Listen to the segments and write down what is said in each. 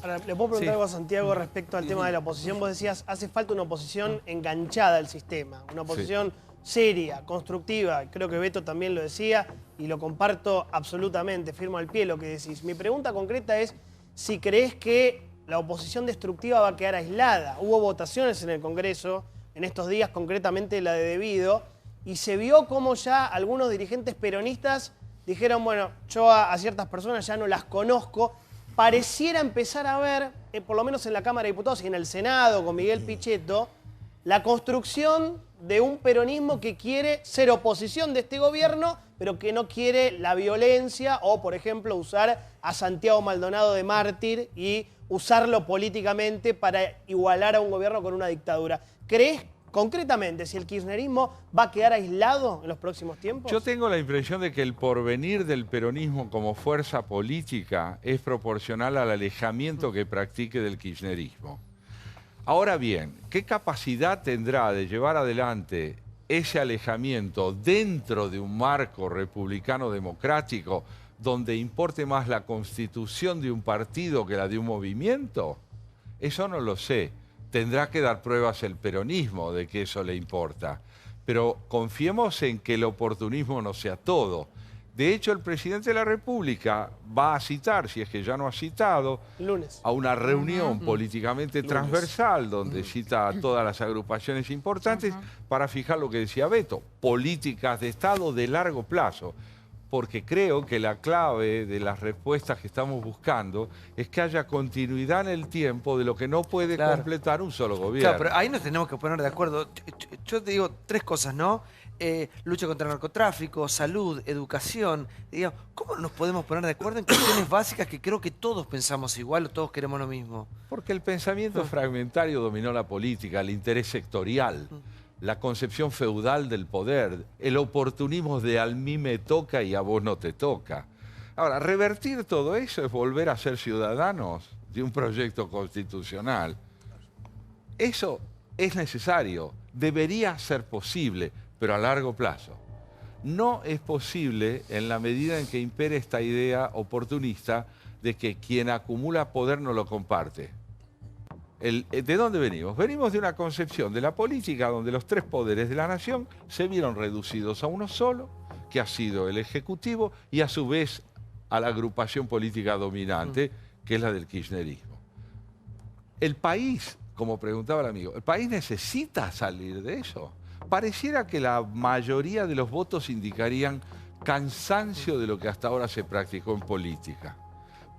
Ahora, le puedo preguntar algo a Santiago respecto al tema de la oposición. Vos decías, hace falta una oposición enganchada al sistema, una oposición seria, constructiva. Creo que Beto también lo decía y lo comparto absolutamente, firmo al pie lo que decís. Mi pregunta concreta es si creés que la oposición destructiva va a quedar aislada. Hubo votaciones en el Congreso en estos días, concretamente la de Debido, y se vio como ya algunos dirigentes peronistas dijeron, bueno, yo a ciertas personas ya no las conozco. Pareciera empezar a ver, por lo menos en la Cámara de Diputados y en el Senado con Miguel Pichetto, la construcción de un peronismo que quiere ser oposición de este gobierno, pero que no quiere la violencia o, por ejemplo, usar a Santiago Maldonado de mártir y usarlo políticamente para igualar a un gobierno con una dictadura. ¿Crees concretamente si el kirchnerismo va a quedar aislado en los próximos tiempos? Yo tengo la impresión de que el porvenir del peronismo como fuerza política es proporcional al alejamiento que practique del kirchnerismo. Ahora bien, ¿qué capacidad tendrá de llevar adelante ese alejamiento dentro de un marco republicano democrático donde importe más la constitución de un partido que la de un movimiento? Eso no lo sé. Tendrá que dar pruebas el peronismo de que eso le importa. Pero confiemos en que el oportunismo no sea todo. De hecho, el presidente de la República va a citar, si es que ya no ha citado, Lunes, a una reunión políticamente transversal donde cita a todas las agrupaciones importantes para fijar lo que decía Beto, políticas de Estado de largo plazo. Porque creo que la clave de las respuestas que estamos buscando es que haya continuidad en el tiempo de lo que no puede completar un solo gobierno. Claro, pero ahí nos tenemos que poner de acuerdo. Yo te digo tres cosas, ¿no? Lucha contra el narcotráfico, salud, educación. Digo, ¿cómo nos podemos poner de acuerdo en cuestiones básicas que creo que todos pensamos igual o todos queremos lo mismo? Porque el pensamiento fragmentario dominó la política, el interés sectorial. La concepción feudal del poder, el oportunismo de a mí me toca y a vos no te toca. Ahora, revertir todo eso es volver a ser ciudadanos de un proyecto constitucional. Eso es necesario, debería ser posible, pero a largo plazo. No es posible en la medida en que impere esta idea oportunista de que quien acumula poder no lo comparte. ¿De dónde venimos? Venimos de una concepción de la política donde los tres poderes de la nación se vieron reducidos a uno solo, que ha sido el Ejecutivo, y a su vez a la agrupación política dominante, que es la del kirchnerismo. El país, como preguntaba el amigo, ¿el país necesita salir de eso? Pareciera que la mayoría de los votos indicarían cansancio de lo que hasta ahora se practicó en política.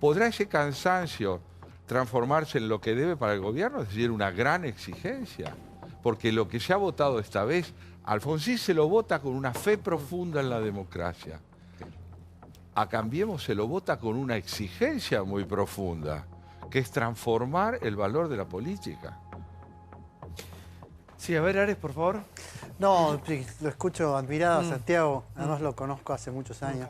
¿Podrá ese cansancio transformarse en lo que debe para el gobierno? Es decir, una gran exigencia. Porque lo que se ha votado esta vez, Alfonsín se lo vota con una fe profunda en la democracia. A Cambiemos se lo vota con una exigencia muy profunda, que es transformar el valor de la política. Sí, a ver, Ares, por favor. No, lo escucho admirado a Santiago, además lo conozco hace muchos años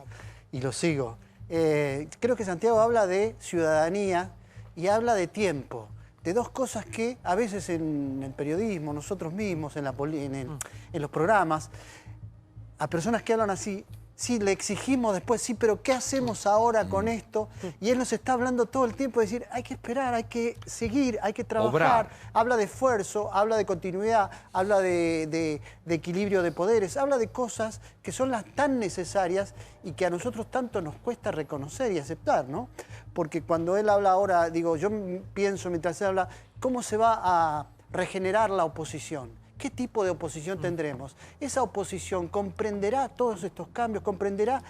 y lo sigo. Creo que Santiago habla de ciudadanía y habla de tiempo, de dos cosas que a veces en el periodismo, nosotros mismos, en los programas, a personas que hablan así, sí, le exigimos después, sí, pero ¿qué hacemos ahora con esto? Y él nos está hablando todo el tiempo de decir, hay que esperar, hay que seguir, hay que trabajar. Obrar. Habla de esfuerzo, habla de continuidad, habla de equilibrio de poderes, habla de cosas que son las tan necesarias y que a nosotros tanto nos cuesta reconocer y aceptar, ¿no? Porque cuando él habla ahora, digo, yo pienso mientras él habla, ¿cómo se va a regenerar la oposición? ¿Qué tipo de oposición tendremos? Esa oposición comprenderá todos estos cambios, comprenderá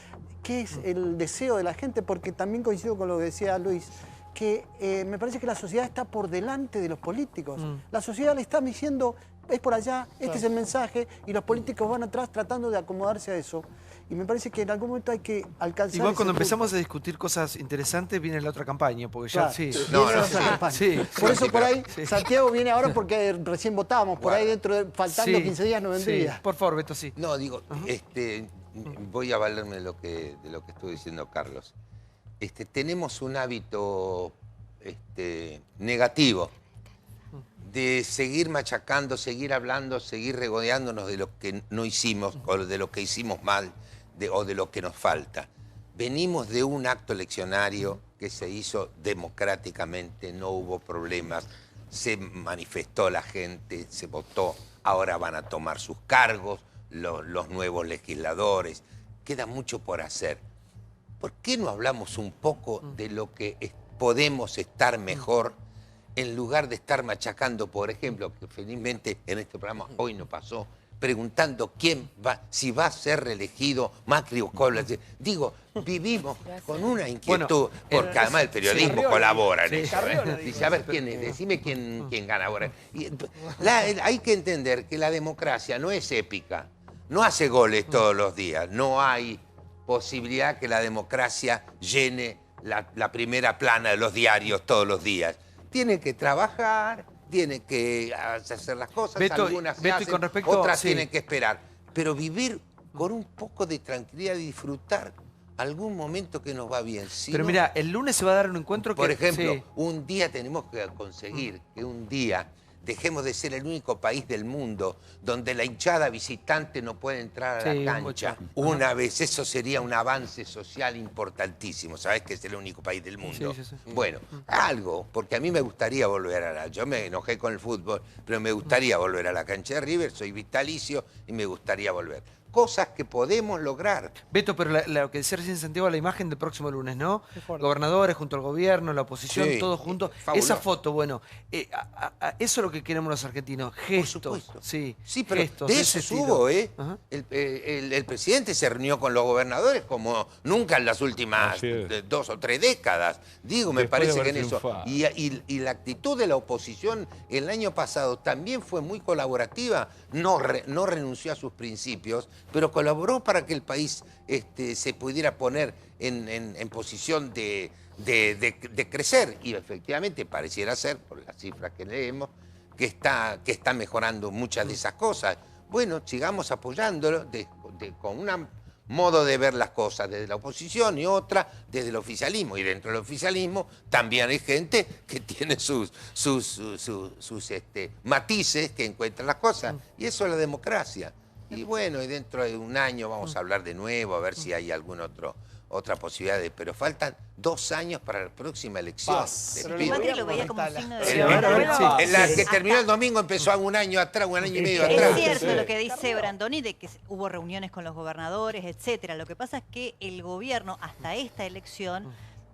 qué es el deseo de la gente, porque también coincido con lo que decía Luis, que me parece que la sociedad está por delante de los políticos. La sociedad le está diciendo, es por allá, este es el mensaje, y los políticos van atrás tratando de acomodarse a eso. Y me parece que en algún momento hay que alcanzar. Igual cuando ese empezamos punto. a discutir cosas interesantes viene la otra campaña, porque Claro, ya sí. viene la otra campaña. Sí. Por eso por ahí Santiago viene ahora porque recién votamos, por ahí dentro de, faltando Sí, 15 días no vendría. sí. Por favor, Beto, sí. No, digo, voy a valerme de lo que estuvo diciendo Carlos. Tenemos un hábito negativo de seguir machacando, seguir hablando, seguir regodeándonos de lo que no hicimos, o de lo que hicimos mal, o de lo que nos falta. Venimos de un acto eleccionario que se hizo democráticamente, no hubo problemas, se manifestó la gente, se votó, ahora van a tomar sus cargos los nuevos legisladores. Queda mucho por hacer. ¿Por qué no hablamos un poco de lo que podemos estar mejor en lugar de estar machacando, por ejemplo, que felizmente en este programa hoy no pasó, preguntando si va a ser reelegido Macri o Kohl? Digo, vivimos con una inquietud, porque además el periodismo colabora en eso. Dice, a ver, decime quién gana ahora. Hay que entender que la democracia no es épica, no hace goles todos los días, no hay posibilidad que la democracia llene la primera plana de los diarios todos los días. Tiene que trabajar, tiene que hacer las cosas, Beto, algunas se Beto, hacen, y con respecto, otras tienen que esperar. Pero vivir con un poco de tranquilidad y disfrutar algún momento que nos va bien. Si Pero no, mira, el lunes se va a dar un encuentro que... por ejemplo, un día tenemos que conseguir que un día dejemos de ser el único país del mundo donde la hinchada visitante no puede entrar a la cancha. Una vez, eso sería un avance social importantísimo. ¿Sabés que es el único país del mundo? Sí. Bueno, algo, porque a mí me gustaría volver yo me enojé con el fútbol, pero me gustaría volver a la cancha de River, soy vitalicio y me gustaría volver. Cosas que podemos lograr. Beto, pero lo que decía recién Santiago, la imagen del próximo lunes, ¿no? Gobernadores junto al gobierno, la oposición, todos juntos. Esa foto, bueno, eso es lo que queremos los argentinos. Gestos. Por supuesto. Sí, pero gestos, de eso hubo, el presidente se reunió con los gobernadores como nunca en las últimas 2 o 3 décadas. Digo, me parece que en eso. Y la actitud de la oposición el año pasado también fue muy colaborativa. No renunció a sus principios, pero colaboró para que el país se pudiera poner en posición de crecer. Y efectivamente pareciera ser, por las cifras que leemos, que está mejorando muchas de esas cosas. Bueno, sigamos apoyándolo con un modo de ver las cosas desde la oposición y otra desde el oficialismo. Y dentro del oficialismo también hay gente que tiene sus matices, que encuentran las cosas. Y eso es la democracia. Y bueno, y dentro de un año vamos a hablar de nuevo, a ver si hay alguna otra posibilidad. Pero faltan 2 años para la próxima elección. Macri lo veía como un signo de En la que terminó el domingo empezó un año atrás, un año y medio atrás. Es cierto lo que dice Brandoni de que hubo reuniones con los gobernadores, etcétera. Lo que pasa es que el gobierno, hasta esta elección,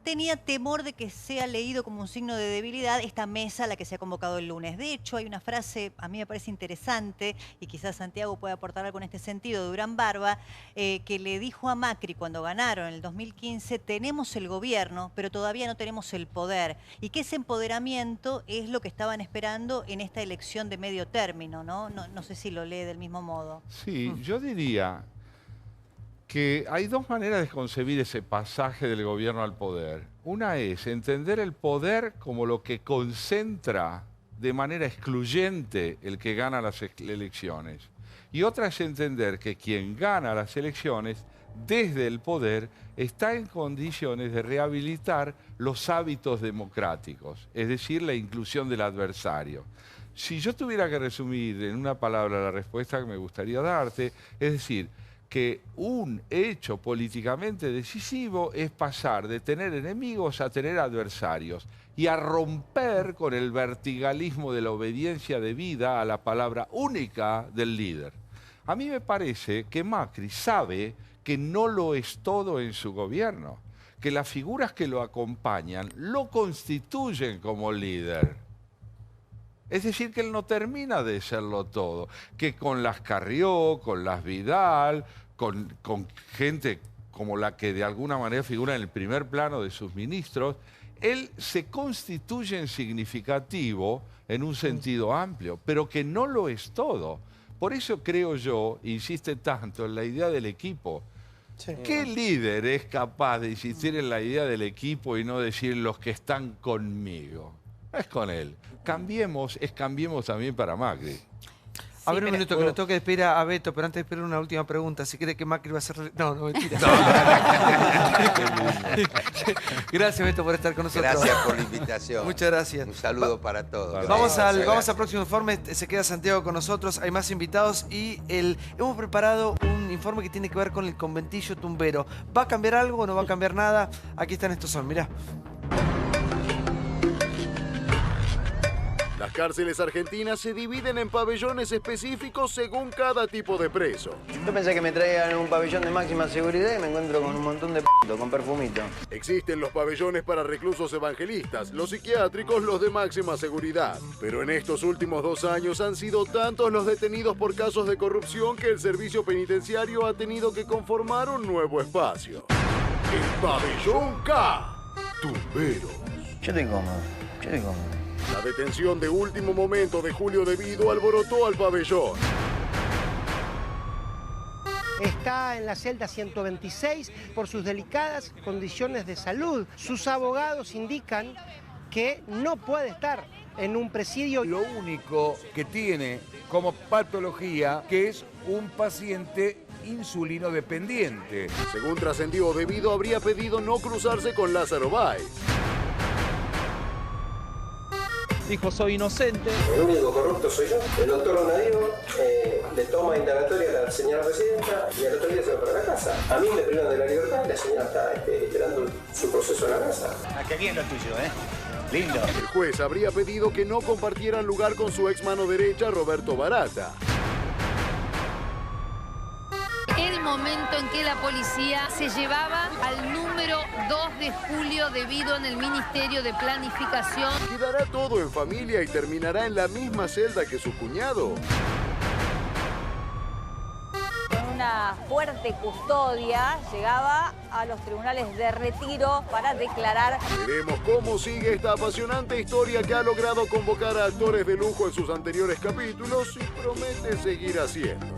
tenía temor de que sea leído como un signo de debilidad esta mesa a la que se ha convocado el lunes. De hecho, hay una frase, a mí me parece interesante, y quizás Santiago pueda aportar algo en este sentido, de Durán Barba, que le dijo a Macri cuando ganaron en el 2015, tenemos el gobierno, pero todavía no tenemos el poder. Y que ese empoderamiento es lo que estaban esperando en esta elección de medio término, ¿no? No sé si lo lee del mismo modo. Sí, yo diría que hay 2 maneras de concebir ese pasaje del gobierno al poder. Una es entender el poder como lo que concentra de manera excluyente el que gana las elecciones. Y otra es entender que quien gana las elecciones desde el poder está en condiciones de rehabilitar los hábitos democráticos, es decir, la inclusión del adversario. Si yo tuviera que resumir en una palabra la respuesta que me gustaría darte, es decir, que un hecho políticamente decisivo es pasar de tener enemigos a tener adversarios y a romper con el verticalismo de la obediencia debida a la palabra única del líder. A mí me parece que Macri sabe que no lo es todo en su gobierno, que las figuras que lo acompañan lo constituyen como líder. Es decir, que él no termina de serlo todo, que con las Carrió, con las Vidal, con gente como la que de alguna manera figura en el primer plano de sus ministros, él se constituye en significativo en un sentido amplio, pero que no lo es todo. Por eso creo yo, insiste tanto en la idea del equipo. Sí. ¿Qué líder es capaz de insistir en la idea del equipo y no decir los que están conmigo? No es con él. Cambiemos también para Macri. A ver un minuto, que lo tengo que despedir a Beto, pero antes de esperar una última pregunta. Si cree que Macri va a ser... No, mentira. Gracias, Beto, por estar con nosotros. Gracias por la invitación. Muchas gracias. Un saludo para todos. Vamos al próximo informe. Se queda Santiago con nosotros. Hay más invitados y hemos preparado un informe que tiene que ver con el conventillo tumbero. ¿Va a cambiar algo o no va a cambiar nada? Aquí están estos son, mirá. Las cárceles argentinas se dividen en pabellones específicos según cada tipo de preso. Yo pensé que me traían un pabellón de máxima seguridad y me encuentro con un montón de con perfumito. Existen los pabellones para reclusos evangelistas, los psiquiátricos, los de máxima seguridad. Pero en estos últimos 2 años han sido tantos los detenidos por casos de corrupción que el servicio penitenciario ha tenido que conformar un nuevo espacio. El Pabellón K. Tumberos. Yo estoy cómodo. La detención de último momento de Julio De Vido alborotó al pabellón. Está en la celda 126 por sus delicadas condiciones de salud. Sus abogados indican que no puede estar en un presidio. Lo único que tiene como patología que es un paciente insulino dependiente. Según trascendió, De Vido habría pedido no cruzarse con Lázaro Báez. Dijo, soy inocente. El único corrupto soy yo. El doctor Donadío le toma indagatoria a la señora presidenta y al otro día se va para la casa. A mí me privan de la libertad y la señora está esperando su proceso en la casa. Aquí bien lo tuyo, Lindo. El juez habría pedido que no compartieran lugar con su ex mano derecha, Roberto Barata. El momento en que la policía se llevaba al número 2 de Julio De Vido en el Ministerio de Planificación. ¿Quedará todo en familia y terminará en la misma celda que su cuñado? Con una fuerte custodia llegaba a los tribunales de Retiro para declarar. Veremos cómo sigue esta apasionante historia que ha logrado convocar a actores de lujo en sus anteriores capítulos y promete seguir haciéndolo.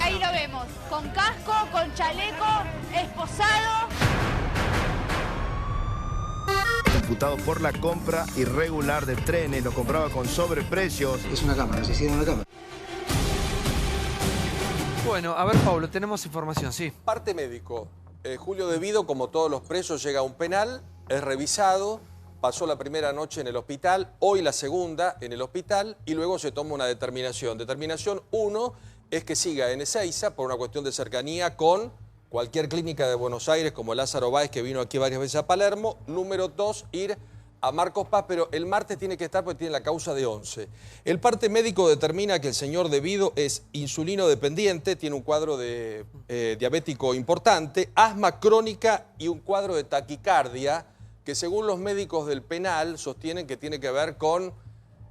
Ahí lo vemos, con casco, con chaleco, esposado. Imputado por la compra irregular de trenes, lo compraba con sobreprecios. Es una cámara, se hicieron una cámara. Bueno, a ver, Pablo, tenemos información, sí. Parte médico. Julio De Vido, como todos los presos, llega a un penal, es revisado, pasó la primera noche en el hospital, hoy la segunda en el hospital y luego se toma una determinación. Determinación 1 es que siga en Ezeiza por una cuestión de cercanía con cualquier clínica de Buenos Aires como Lázaro Báez, que vino aquí varias veces a Palermo. Número 2, ir a Marcos Paz, pero el martes tiene que estar porque tiene la causa de 11. El parte médico determina que el señor De Vido es insulino dependiente, tiene un cuadro de diabético importante, asma crónica y un cuadro de taquicardia que según los médicos del penal sostienen que tiene que ver con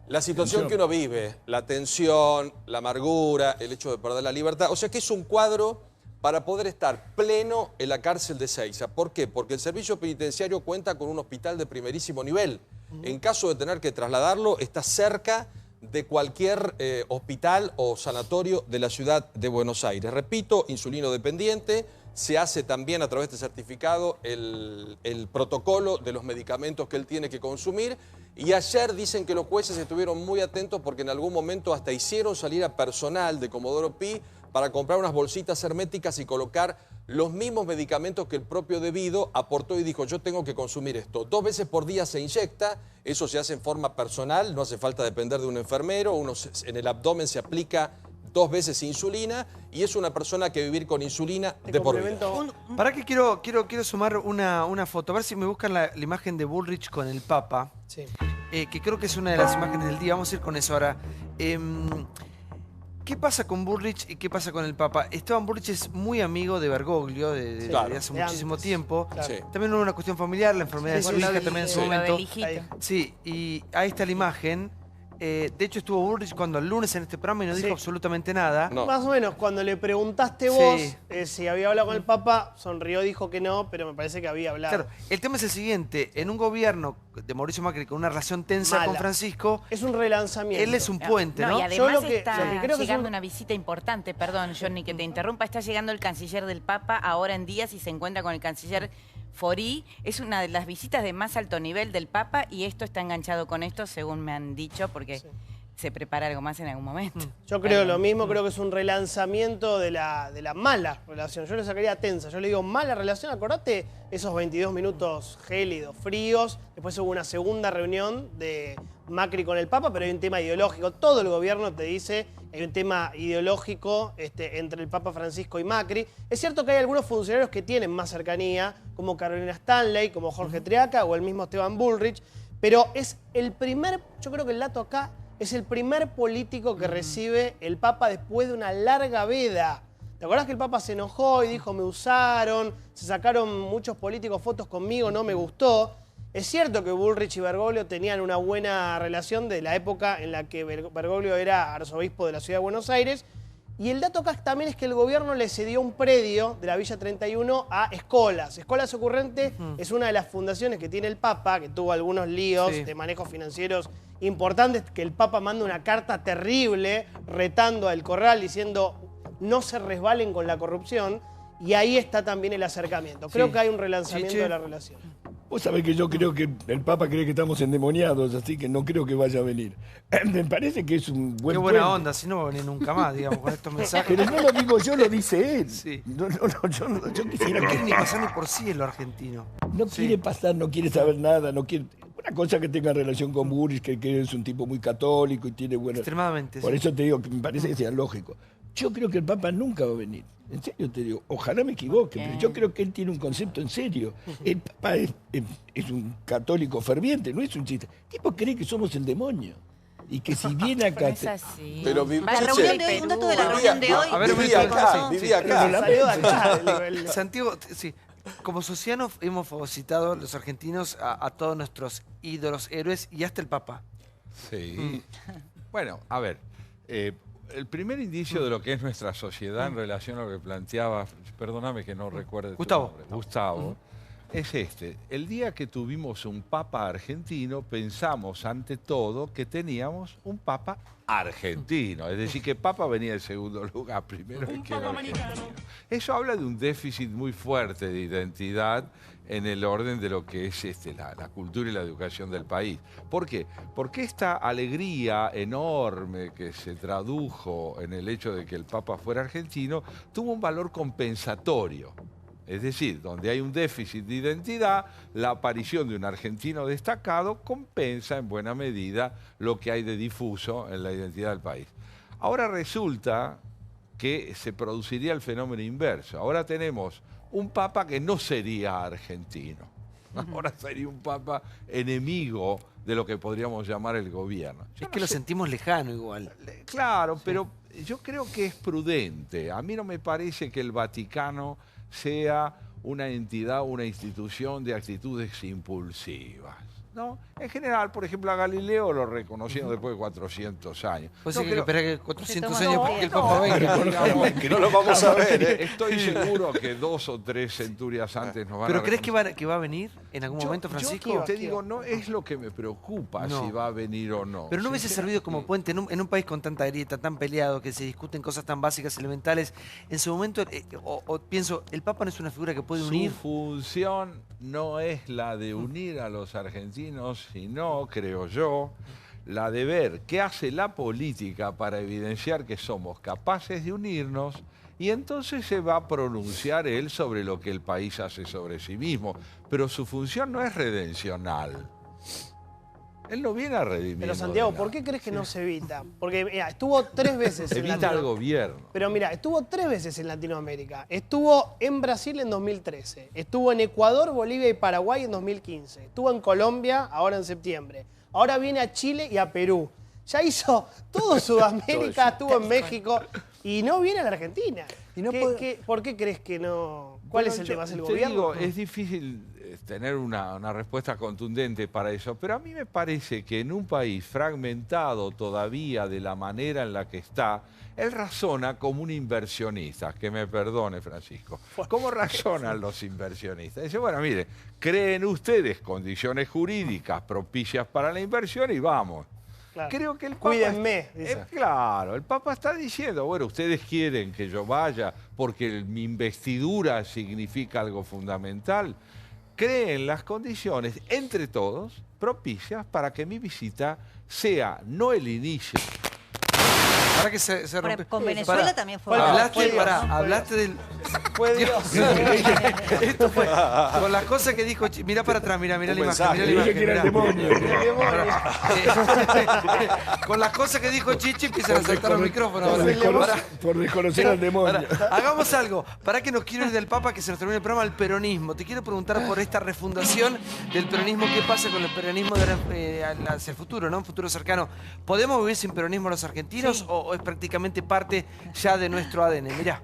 la situación que uno vive, la tensión, la amargura, el hecho de perder la libertad. O sea que es un cuadro para poder estar pleno en la cárcel de Ezeiza. ¿Por qué? Porque el servicio penitenciario cuenta con un hospital de primerísimo nivel. En caso de tener que trasladarlo, está cerca de cualquier hospital o sanatorio de la ciudad de Buenos Aires. Repito, insulino dependiente. Se hace también a través de certificado el protocolo de los medicamentos que él tiene que consumir. Y ayer dicen que los jueces estuvieron muy atentos porque en algún momento hasta hicieron salir a personal de Comodoro Pi para comprar unas bolsitas herméticas y colocar los mismos medicamentos que el propio De Vido aportó y dijo, yo tengo que consumir esto. 2 veces por día se inyecta, eso se hace en forma personal, no hace falta depender de un enfermero, en el abdomen se aplica 2 veces insulina y es una persona que vivir con insulina de por vida. ¿Para qué quiero sumar una foto? A ver si me buscan la imagen de Bullrich con el Papa. Sí. Que creo que es una de las imágenes del día. Vamos a ir con eso ahora. ¿Qué pasa con Bullrich y qué pasa con el Papa? Esteban Bullrich es muy amigo de Bergoglio de hace muchísimo tiempo. Claro. Sí. También hubo una cuestión familiar, la enfermedad de su hija también en su momento. Hijito. Sí, y ahí está la imagen. De hecho, estuvo Bullrich cuando el lunes en este programa y no dijo absolutamente nada. No. Más o menos, cuando le preguntaste vos si había hablado con el Papa, sonrió, dijo que no, pero me parece que había hablado. Claro, el tema es el siguiente. En un gobierno de Mauricio Macri con una relación tensa con Francisco... Es un relanzamiento. Él es un puente, ¿no? Y además Yo lo que está creo que llegando una visita importante, perdón, Johnny, que te interrumpa. Está llegando el canciller del Papa ahora en días y se encuentra con el canciller Forí. Es una de las visitas de más alto nivel del Papa y esto está enganchado con esto, según me han dicho, porque... se prepara algo más en algún momento. Yo creo lo mismo, creo que es un relanzamiento de la mala relación. Yo le sacaría tensa, yo le digo mala relación, acordate esos 22 minutos gélidos, fríos, después hubo una segunda reunión de Macri con el Papa, pero hay un tema ideológico. Todo el gobierno te dice, hay un tema ideológico entre el Papa Francisco y Macri. Es cierto que hay algunos funcionarios que tienen más cercanía, como Carolina Stanley, como Jorge Triaca o el mismo Esteban Bullrich, pero es el primer, yo creo que el dato acá, es el primer político que recibe el Papa después de una larga veda. ¿Te acordás que el Papa se enojó y dijo, me usaron, se sacaron muchos políticos fotos conmigo, no me gustó? Es cierto que Bullrich y Bergoglio tenían una buena relación de la época en la que Bergoglio era arzobispo de la ciudad de Buenos Aires. Y el dato acá también es que el gobierno le cedió un predio de la Villa 31 a Escolas. Escolas Ocurrente es una de las fundaciones que tiene el Papa, que tuvo algunos líos de manejos financieros importantes, que el Papa manda una carta terrible retando al Corral diciendo no se resbalen con la corrupción, y ahí está también el acercamiento. Creo que hay un relanzamiento de la relación. Vos sabés que yo creo que el Papa cree que estamos endemoniados, así que no creo que vaya a venir. Me parece que es un buen Qué buena puente. onda, si no va a venir nunca más, digamos, con estos mensajes. Pero no lo digo yo, lo dice él. Sí. Yo quisiera No que... quiere ni pasar ni por sí en lo argentino. No quiere pasar, no quiere saber nada, no quiere... Una cosa que tenga relación con Bullrich, que es un tipo muy católico y tiene buena... Extremadamente, Por sí. eso te digo que me parece que sea lógico. Yo creo que el Papa nunca va a venir. En serio te digo, ojalá me equivoque, pero yo creo que él tiene un concepto en serio. El Papa es un católico ferviente, no es un chiste. El tipo cree que somos el demonio. Y que si viene acá... Pero es así. Pero La reunión de hoy, un dato de la reunión de hoy. A ver, vivía acá. Santiago, sí. Como socianos hemos fagocitado los argentinos a todos nuestros ídolos, héroes y hasta el Papa. Sí. Bueno, a ver, el primer indicio de lo que es nuestra sociedad en relación a lo que planteaba, perdóname que no recuerde Gustavo. tu nombre, Gustavo, es este. El día que tuvimos un Papa argentino, pensamos ante todo que teníamos un Papa argentino. Es decir, que Papa venía en segundo lugar, primero que era argentino. Eso habla de un déficit muy fuerte de identidad en el orden de lo que es la cultura y la educación del país. ¿Por qué? Porque esta alegría enorme que se tradujo en el hecho de que el Papa fuera argentino tuvo un valor compensatorio. Es decir, donde hay un déficit de identidad, la aparición de un argentino destacado compensa en buena medida lo que hay de difuso en la identidad del país. Ahora resulta que se produciría el fenómeno inverso. Ahora tenemos un papa que no sería argentino. Ahora sería un papa enemigo de lo que podríamos llamar el gobierno. Es que lo sentimos lejano igual. Claro, pero yo creo que es prudente. A mí no me parece que el Vaticano sea una entidad, una institución de actitudes impulsivas, ¿no? En general, por ejemplo, a Galileo lo reconocieron después de 400 años. Pues no sí, creo... espera que 400 años porque el Papa no, venga. digamos, que no lo vamos a ver. Estoy seguro que 2 o 3 centurias antes nos van ¿Pero a crees que va a venir en algún momento, Francisco? Yo te digo, no es lo que me preocupa si va a venir o no. Pero no hubiese servido como puente en un país con tanta grieta, tan peleado, que se discuten cosas tan básicas, elementales. En su momento, pienso, el Papa no es una figura que puede unir. Su función no es la de unir a los argentinos, sino, creo yo, la de ver qué hace la política para evidenciar que somos capaces de unirnos, y entonces se va a pronunciar él sobre lo que el país hace sobre sí mismo. Pero su función no es redencional. Él no viene a redimir. Pero Santiago, ¿por qué crees que no se evita? Porque mira, estuvo 3 veces en Evita al gobierno. Pero mira, estuvo 3 veces en Latinoamérica. Estuvo en Brasil en 2013. Estuvo en Ecuador, Bolivia y Paraguay en 2015. Estuvo en Colombia ahora en septiembre. Ahora viene a Chile y a Perú. Ya hizo todo Sudamérica, estuvo en México y no viene a la Argentina. Y no ¿Por qué crees que no? ¿Cuál es el tema? ¿Es el gobierno? Digo, es difícil tener una respuesta contundente para eso, pero a mí me parece que en un país fragmentado todavía de la manera en la que está, él razona como un inversionista, que me perdone Francisco. ¿Cómo razonan los inversionistas? Dice, bueno, mire, creen ustedes condiciones jurídicas propicias para la inversión y vamos. Claro. Creo que el Papa... Cuídenme, dice. Claro, el Papa está diciendo, bueno, ustedes quieren que yo vaya porque mi investidura significa algo fundamental. creen las condiciones, entre todos, propicias para que mi visita sea no el inicio. Para que se rompe. Con Venezuela también fue. Hablaste del. Fue Dios. Esto fue. Con las cosas que dijo. Mirá para atrás, mirá la imagen. Con las cosas que dijo Chichi empiezan a saltar los micrófonos. Por desconocer al demonio. Hagamos algo. Para que nos quiero ir del Papa, que se nos termine el programa, al peronismo. Te quiero preguntar por esta refundación del peronismo. ¿Qué pasa con el peronismo hacia el futuro, ¿no? Un futuro cercano. ¿Podemos vivir sin peronismo los argentinos o es prácticamente parte ya de nuestro ADN? Mirá.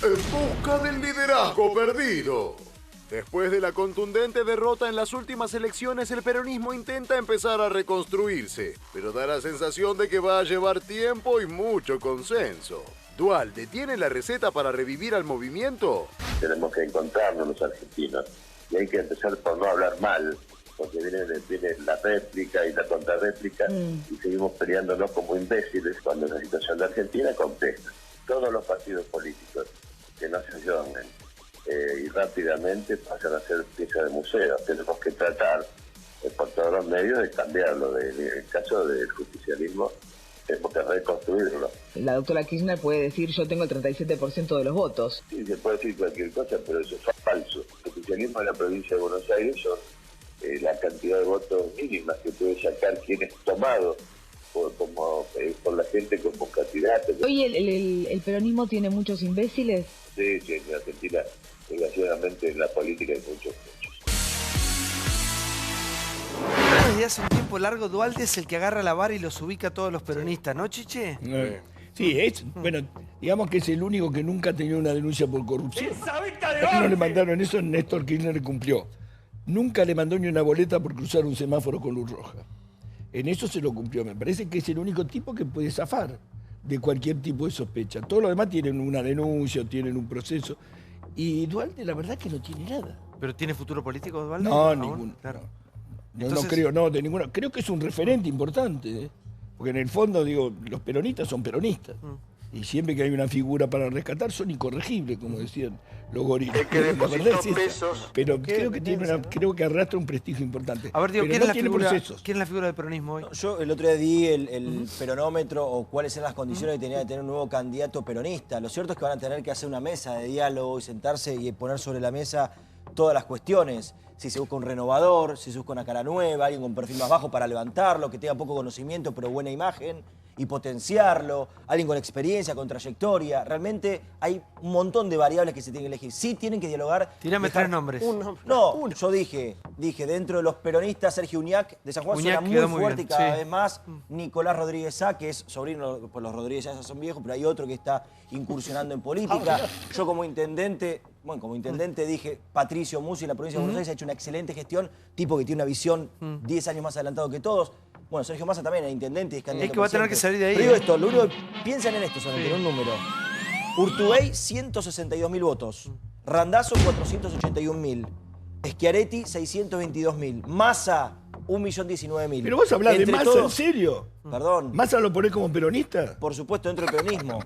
En busca del liderazgo perdido. Después de la contundente derrota en las últimas elecciones, el peronismo intenta empezar a reconstruirse, pero da la sensación de que va a llevar tiempo y mucho consenso. Duhalde, ¿tiene la receta para revivir al movimiento? Tenemos que encontrarnos los argentinos y hay que empezar por no hablar mal, porque viene la réplica y la contrarréplica y seguimos peleándonos como imbéciles cuando la situación de Argentina es compleja. Todos los partidos políticos que no se ayornen y rápidamente pasan a ser pieza de museo. Tenemos que tratar por todos los medios de cambiarlo. En el caso del justicialismo tenemos que reconstruirlo. La doctora Kirchner puede decir yo tengo el 37% de los votos. Sí, se puede decir cualquier cosa, pero eso es falso. El justicialismo en la provincia de Buenos Aires son la cantidad de votos mínimas que puede sacar quien es tomado por la gente como candidato. Hoy el peronismo tiene muchos imbéciles. Sí, en Argentina, desgraciadamente en la política hay muchos. Desde hace un tiempo largo, Duhalde es el que agarra la vara y los ubica a todos los peronistas, ¿no, Chiche? Sí, bueno, digamos que es el único que nunca ha tenido una denuncia por corrupción. No le mandaron eso, Néstor Kirchner cumplió. Nunca le mandó ni una boleta por cruzar un semáforo con luz roja. En eso se lo cumplió. Me parece que es el único tipo que puede zafar de cualquier tipo de sospecha. Todos los demás tienen una denuncia, tienen un proceso. Y Duhalde, la verdad que no tiene nada. ¿Pero tiene futuro político, Duhalde? No, ninguno. Claro. No creo, de ninguno. Creo que es un referente importante, porque en el fondo, digo, los peronistas son peronistas. Y siempre que hay una figura para rescatar, son incorregibles, como decían los gorilas. Es que depositó pesos. Pero creo que arrastra un prestigio importante. A ver, digo, pero ¿quién es la figura del peronismo hoy? Yo el otro día di el peronómetro o cuáles eran las condiciones que tenía de tener un nuevo candidato peronista. Lo cierto es que van a tener que hacer una mesa de diálogo y sentarse y poner sobre la mesa todas las cuestiones. Si se busca un renovador, si se busca una cara nueva, alguien con perfil más bajo para levantarlo, que tenga poco conocimiento pero buena imagen y potenciarlo, alguien con experiencia, con trayectoria. Realmente hay un montón de variables que se tienen que elegir. Sí tienen que dialogar. Tírame 3 nombres. Yo dije dentro de los peronistas, Sergio Uñac de San Juan suena muy fuerte y cada vez más. Nicolás Rodríguez Sá, que es sobrino, pues los Rodríguez ya son viejos, pero hay otro que está incursionando en política. Yo como intendente dije, Patricio Musi en la provincia de Buenos Aires ha hecho una excelente gestión, tipo que tiene una visión 10 años más adelantado que todos. Bueno, Sergio Massa también era intendente y es candidato. Es que va a tener que salir de ahí. Pero digo esto, lo único que piensan en esto solamente, en un número. Urtubey, 162.000 votos. Randazzo, 481.000. Schiaretti, 622.000. Massa, 1.019.000. Pero vos hablás de Massa, ¿en serio? Perdón. ¿Massa lo ponés como peronista? Por supuesto, dentro del peronismo.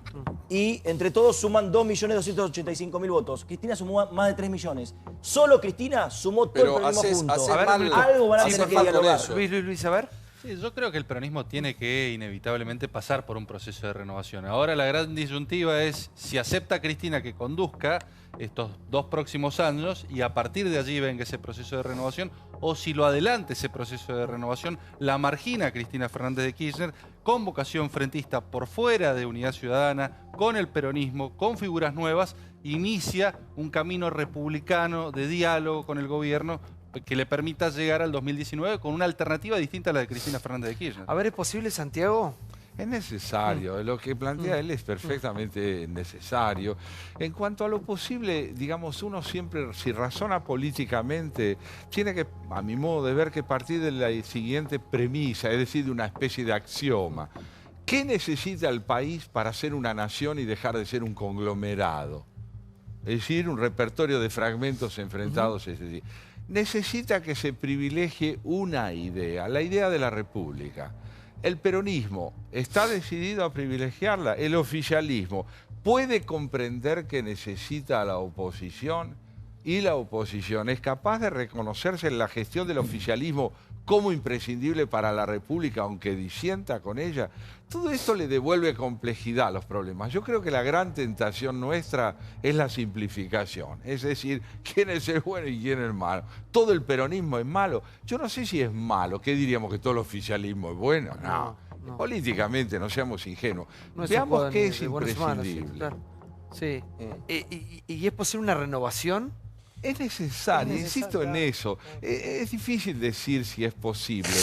Y entre todos suman 2.285.000 votos. Cristina sumó más de 3 millones. Solo Cristina sumó todo el peronismo junto. Algo van a tener que dialogar. Luis, a ver. Sí, yo creo que el peronismo tiene que inevitablemente pasar por un proceso de renovación. Ahora la gran disyuntiva es si acepta Cristina que conduzca estos 2 próximos años y a partir de allí venga ese proceso de renovación, o si lo adelante ese proceso de renovación, la margina Cristina Fernández de Kirchner con vocación frentista por fuera de Unidad Ciudadana, con el peronismo, con figuras nuevas, inicia un camino republicano de diálogo con el gobierno que le permita llegar al 2019 con una alternativa distinta a la de Cristina Fernández de Kirchner. A ver, ¿es posible, Santiago? Es necesario, lo que plantea él es perfectamente necesario. En cuanto a lo posible, digamos, uno siempre, si razona políticamente, tiene que, a mi modo de ver, que partir de la siguiente premisa, es decir, de una especie de axioma. ¿Qué necesita el país para ser una nación y dejar de ser un conglomerado? Es decir, un repertorio de fragmentos enfrentados, es decir, necesita que se privilegie una idea, la idea de la República. El peronismo está decidido a privilegiarla, el oficialismo puede comprender que necesita a la oposición y la oposición es capaz de reconocerse en la gestión del oficialismo como imprescindible para la República, aunque disienta con ella. Todo esto le devuelve complejidad a los problemas. Yo creo que la gran tentación nuestra es la simplificación. Es decir, quién es el bueno y quién es el malo. Todo el peronismo es malo. Yo no sé si es malo. ¿Qué diríamos, que todo el oficialismo es bueno? No. Políticamente, no seamos ingenuos. Veamos qué es imprescindible. Sí. ¿Y es posible una renovación? Es necesario, insisto en eso. Es difícil decir si es posible.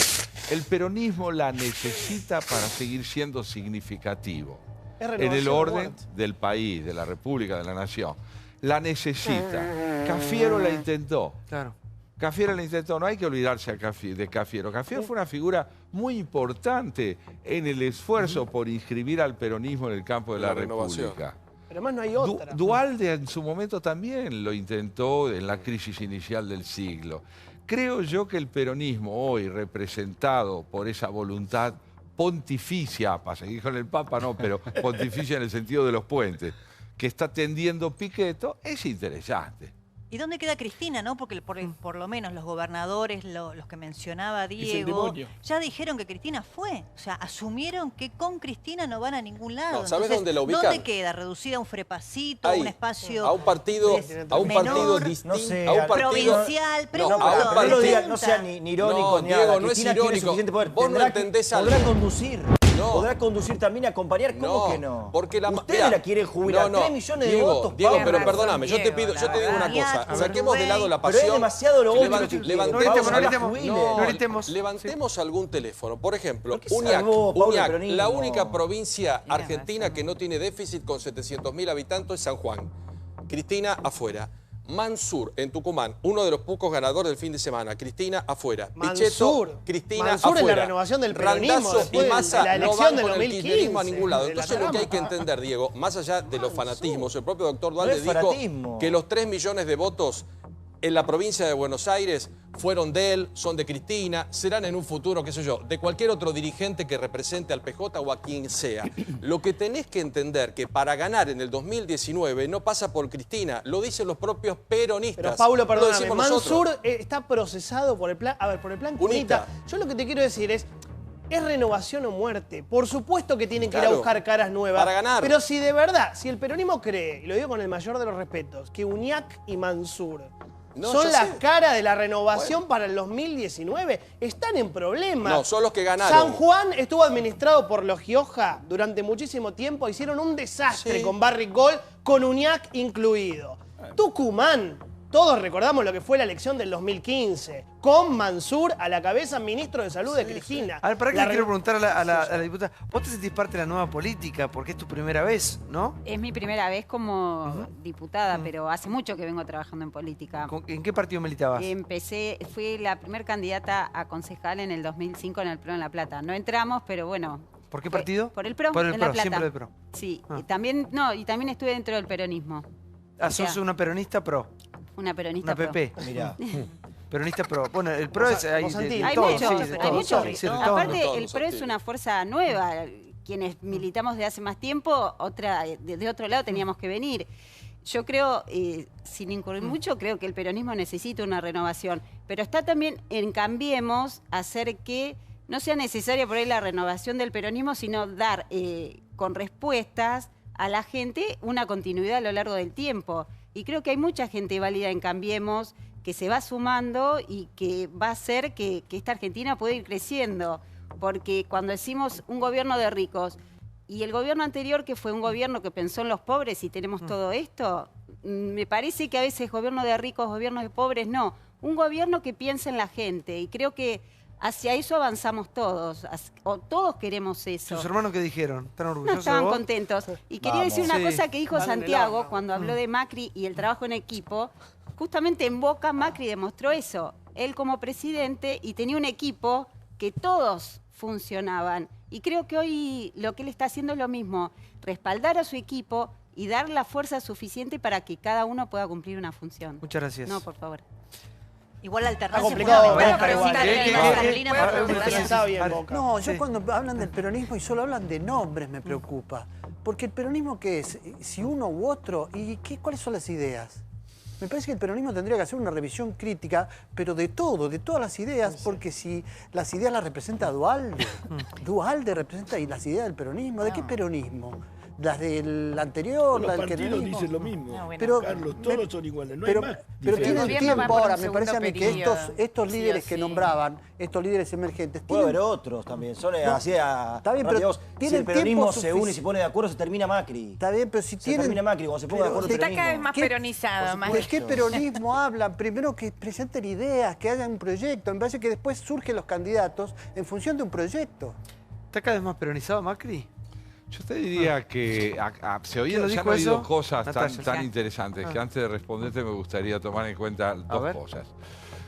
El peronismo la necesita para seguir siendo significativo en el orden del país, de la República, de la Nación. La necesita. Cafiero la intentó. Claro. Cafiero la intentó, no hay que olvidarse de Cafiero. Cafiero fue una figura muy importante en el esfuerzo por inscribir al peronismo en el campo de la República. Pero además no hay otra. Duhalde en su momento también lo intentó en la crisis inicial del siglo. Creo yo que el peronismo hoy, representado por esa voluntad pontificia, para seguir con el Papa no, pero pontificia en el sentido de los puentes, que está tendiendo Pichetto, es interesante. ¿Y dónde queda Cristina, no? Porque por lo menos los gobernadores, los que mencionaba Diego, ya dijeron que Cristina fue. O sea, asumieron que con Cristina no van a ningún lado. No, ¿sabes dónde la ubican? ¿Dónde queda? ¿Reducida a un frepacito, a un espacio a un partido distinto, no sé, a un partido provincial? No sea ni irónico ni nada. Diego, no es irónico. Vos no entendés algo. Podrá conducir. Podrá conducir también, acompañar. ¿Cómo que no? Porque ustedes la quieren jubilar. 3 millones de votos. Diego, pero perdóname, yo te digo una cosa. Saquemos de lado la pasión. Pero es demasiado lo obvio. Levantemos algún teléfono. Por ejemplo, UNIAC, la única provincia argentina que no tiene déficit con 700.000 habitantes es San Juan. Cristina, afuera. Mansur, en Tucumán, uno de los pocos ganadores del fin de semana. Cristina, afuera. Pichetto, Cristina, Mansur afuera. En la renovación del peronismo, Randazzo y Massa de la no elección van del con el 2015, kirchnerismo a ningún lado. Entonces lo que hay que entender, Diego, más allá de los fanatismos, el propio doctor Duhalde dijo que los 3 millones de votos en la provincia de Buenos Aires fueron de él, son de Cristina, serán en un futuro, qué sé yo, de cualquier otro dirigente que represente al PJ o a quien sea. Lo que tenés que entender que para ganar en el 2019 no pasa por Cristina, lo dicen los propios peronistas. Pero Paulo, perdóname, Mansur está procesado por el plan, por el plan Cunita. Yo lo que te quiero decir es renovación o muerte. Por supuesto que tienen que ir a buscar caras nuevas. Para ganar. Pero si de verdad, si el peronismo cree, y lo digo con el mayor de los respetos, que UNIAC y Mansur son las caras de la renovación para el 2019, están en problemas. No, son los que ganaron. San Juan estuvo administrado por los Gioja durante muchísimo tiempo. Hicieron un desastre con Barricol, con UNIAC incluido. Tucumán, todos recordamos lo que fue la elección del 2015, con Mansur a la cabeza, ministro de Salud de Cristina. A ver, ¿para qué le quiero preguntar a la diputada? ¿Vos te sentís parte de la nueva política? Porque es tu primera vez, ¿no? Es mi primera vez como diputada, pero hace mucho que vengo trabajando en política. ¿En qué partido militabas? Fui la primer candidata a concejal en el 2005 en el PRO en La Plata. No entramos, pero bueno. ¿Por qué partido? Por el PRO, por el en PRO, La Plata. Siempre el PRO. Sí, y también estuve dentro del peronismo. ¿Sos una peronista pro? Una peronista pro. Una PP. Mirá. Peronista pro. Bueno, el pro es... Hay muchos. Aparte, el pro es una fuerza nueva. Quienes militamos de hace más tiempo, de otro lado teníamos que venir. Yo creo, sin incurrir mucho, creo que el peronismo necesita una renovación. Pero está también en Cambiemos hacer que no sea necesaria por ahí la renovación del peronismo, sino dar con respuestas a la gente una continuidad a lo largo del tiempo. Y creo que hay mucha gente válida en Cambiemos que se va sumando y que va a hacer que esta Argentina pueda ir creciendo. Porque cuando decimos un gobierno de ricos y el gobierno anterior, que fue un gobierno que pensó en los pobres y tenemos todo esto, me parece que a veces gobierno de ricos, gobierno de pobres, no. Un gobierno que piensa en la gente. Y creo que hacia eso avanzamos todos, o todos queremos eso. ¿Sus hermanos qué dijeron? ¿Están orgullosos no estaban de vos? contentos. Y quería decir una cosa que dijo Santiago cuando habló de Macri y el trabajo en equipo. Justamente en Boca Macri demostró eso. Él como presidente y tenía un equipo que todos funcionaban. Y creo que hoy lo que él está haciendo es lo mismo. Respaldar a su equipo y dar la fuerza suficiente para que cada uno pueda cumplir una función. Muchas gracias. No, por favor. Igual la alternancia complicado, fundamental. Boca, igual. Carolina, Está bien, Boca. No, yo cuando hablan del peronismo y solo hablan de nombres me preocupa. Porque el peronismo, ¿qué es? Si uno u otro, ¿y cuáles son las ideas? Me parece que el peronismo tendría que hacer una revisión crítica, pero de todo, de todas las ideas, porque si las ideas las representa Duhalde, Duhalde representa y las ideas del peronismo, ¿de qué peronismo? Las del anterior, Los la del partidos kirchnerismo. dicen lo mismo. No, bueno. Pero, Carlos, todos son iguales, no pero, hay más. pero diferencia. tienen tiempo por un ahora, me parece a mí que segundo estos sí líderes o que sí. nombraban, estos líderes emergentes, Puede tienen, haber otros también. Son No, así a está bien, pero radios. Si tienen el peronismo tiempo se une y se pone de acuerdo, se termina Macri. está bien, pero si Se tienen... termina Macri cuando se ponga de acuerdo el Está peronismo. cada vez más ¿Qué? peronizado, más. ¿De qué peronismo hablan? Primero que presenten ideas, que hagan un proyecto. Me parece que después surgen los candidatos en función de un proyecto. ¿Está cada vez más peronizado Macri? Yo te diría que se ¿Quién lo han dijo oído eso? cosas Natalia. tan interesantes que antes de responderte me gustaría tomar en cuenta dos ver. cosas.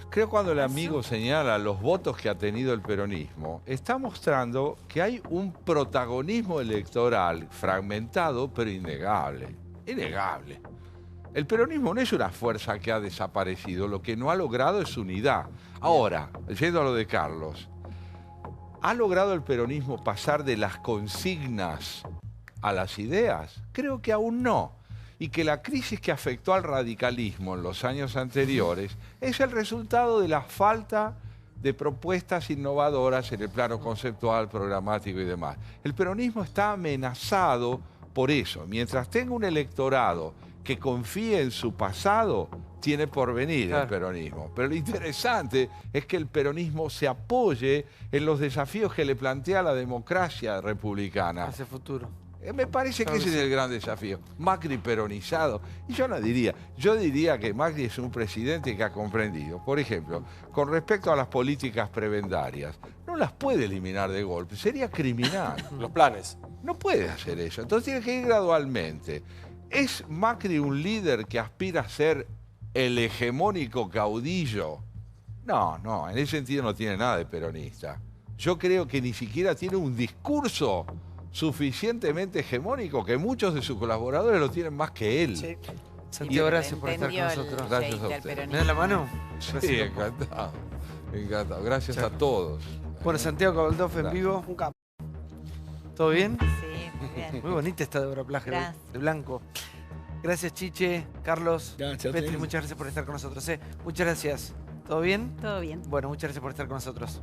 Creo cuando el amigo señala los votos que ha tenido el peronismo, está mostrando que hay un protagonismo electoral fragmentado pero innegable. Innegable. El peronismo no es una fuerza que ha desaparecido, lo que no ha logrado es unidad. Ahora, yendo a lo de Carlos, ¿ha logrado el peronismo pasar de las consignas a las ideas? Creo que aún no. Y que la crisis que afectó al radicalismo en los años anteriores es el resultado de la falta de propuestas innovadoras en el plano conceptual, programático y demás. El peronismo está amenazado por eso. Mientras tenga un electorado que confíe en su pasado, tiene por venir el peronismo. Pero lo interesante es que el peronismo se apoye en los desafíos que le plantea la democracia republicana. Hacia futuro. Me parece que ese es el gran desafío. Macri peronizado. Y yo no diría, yo diría que Macri es un presidente que ha comprendido. Por ejemplo, con respecto a las políticas prebendarias, no las puede eliminar de golpe, sería criminal. Los planes. No puede hacer eso, entonces tiene que ir gradualmente. ¿Es Macri un líder que aspira a ser el hegemónico caudillo? No, no, en ese sentido no tiene nada de peronista. Yo creo que ni siquiera tiene un discurso suficientemente hegemónico, que muchos de sus colaboradores lo tienen más que él. Sí. Santiago, gracias por estar con Entendió nosotros. Gracias a usted. ¿Me da la mano? Sí, encantado. Encantado. Gracias a todos. Bueno, Santiago Cabaldov en vivo. Un capo. ¿Todo bien? Sí, muy bien. Muy bonita esta Débora Plager Gracias. de blanco. Gracias, Chiche, Carlos, Gracias, Petri, Petri. muchas gracias por estar con nosotros. Muchas gracias. ¿Todo bien? Todo bien. Bueno, muchas gracias por estar con nosotros.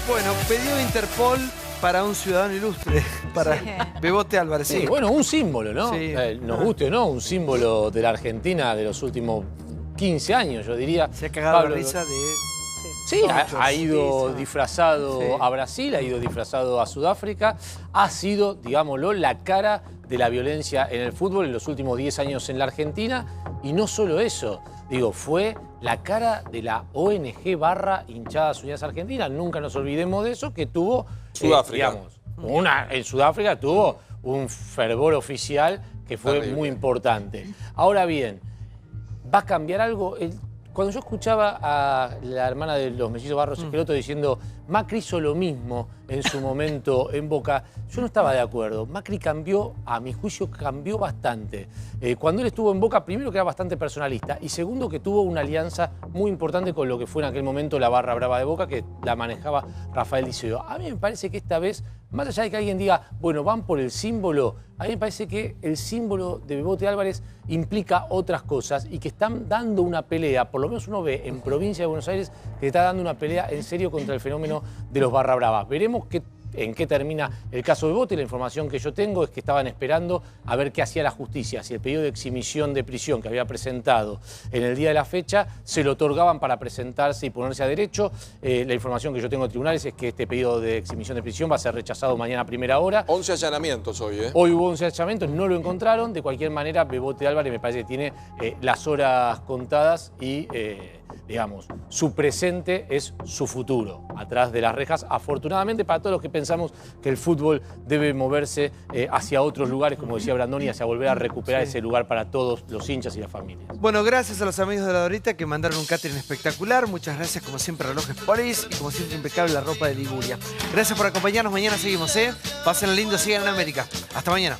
Bueno, pedido de Interpol para un ciudadano ilustre, para Bebote Álvarez. Sí, bueno, un símbolo, ¿no? Sí. Nos guste o no, un símbolo de la Argentina de los últimos 15 años, yo diría. Se ha cagado Pablo, la risa de... Sí, muchos. ha ido disfrazado Sí. a Brasil, ha ido disfrazado a Sudáfrica, ha sido, digámoslo, la cara de la violencia en el fútbol en los últimos 10 años en la Argentina. Y no solo eso, digo, fue la cara de la ONG / Hinchadas Unidas Argentinas. Nunca nos olvidemos de eso, que tuvo, Sudáfrica. en Sudáfrica tuvo un fervor oficial que fue Terrible. muy importante. Ahora bien, ¿va a cambiar algo? Cuando yo escuchaba a la hermana de los mellizos Barros Esqueloto diciendo Macri hizo lo mismo en su momento en Boca, yo no estaba de acuerdo. Macri cambió, a mi juicio, cambió bastante. Cuando él estuvo en Boca, primero que era bastante personalista y segundo que tuvo una alianza muy importante con lo que fue en aquel momento la barra brava de Boca, que la manejaba Rafael Diceo. A mí me parece que esta vez, más allá de que alguien diga, bueno, van por el símbolo, a mí me parece que el símbolo de Bebote Álvarez implica otras cosas y que están dando una pelea, por lo menos uno ve en provincia de Buenos Aires, que está dando una pelea en serio contra el fenómeno de los barra bravas. Veremos en qué termina el caso de Bebote. La información que yo tengo es que estaban esperando a ver qué hacía la justicia, si el pedido de exhibición de prisión que había presentado en el día de la fecha se lo otorgaban para presentarse y ponerse a derecho. La información que yo tengo de tribunales es que este pedido de exhibición de prisión va a ser rechazado mañana a primera hora. 11 allanamientos hoy, ¿eh? Hoy hubo 11 allanamientos, no lo encontraron. De cualquier manera, Bebote Álvarez me parece que tiene las horas contadas y, digamos, su presente es su futuro, atrás de las rejas, afortunadamente para todos los que pensamos que el fútbol debe moverse hacia otros lugares, como decía Brandoni, hacia volver a recuperar ese lugar para todos los hinchas y las familias. Bueno, gracias a los amigos de La Dorita que mandaron un catering espectacular. Muchas gracias, como siempre, Relojes Polis y como siempre, impecable la ropa de Liguria. Gracias por acompañarnos. Mañana seguimos, ¿eh? Pasen lindo, sigan en América. Hasta mañana.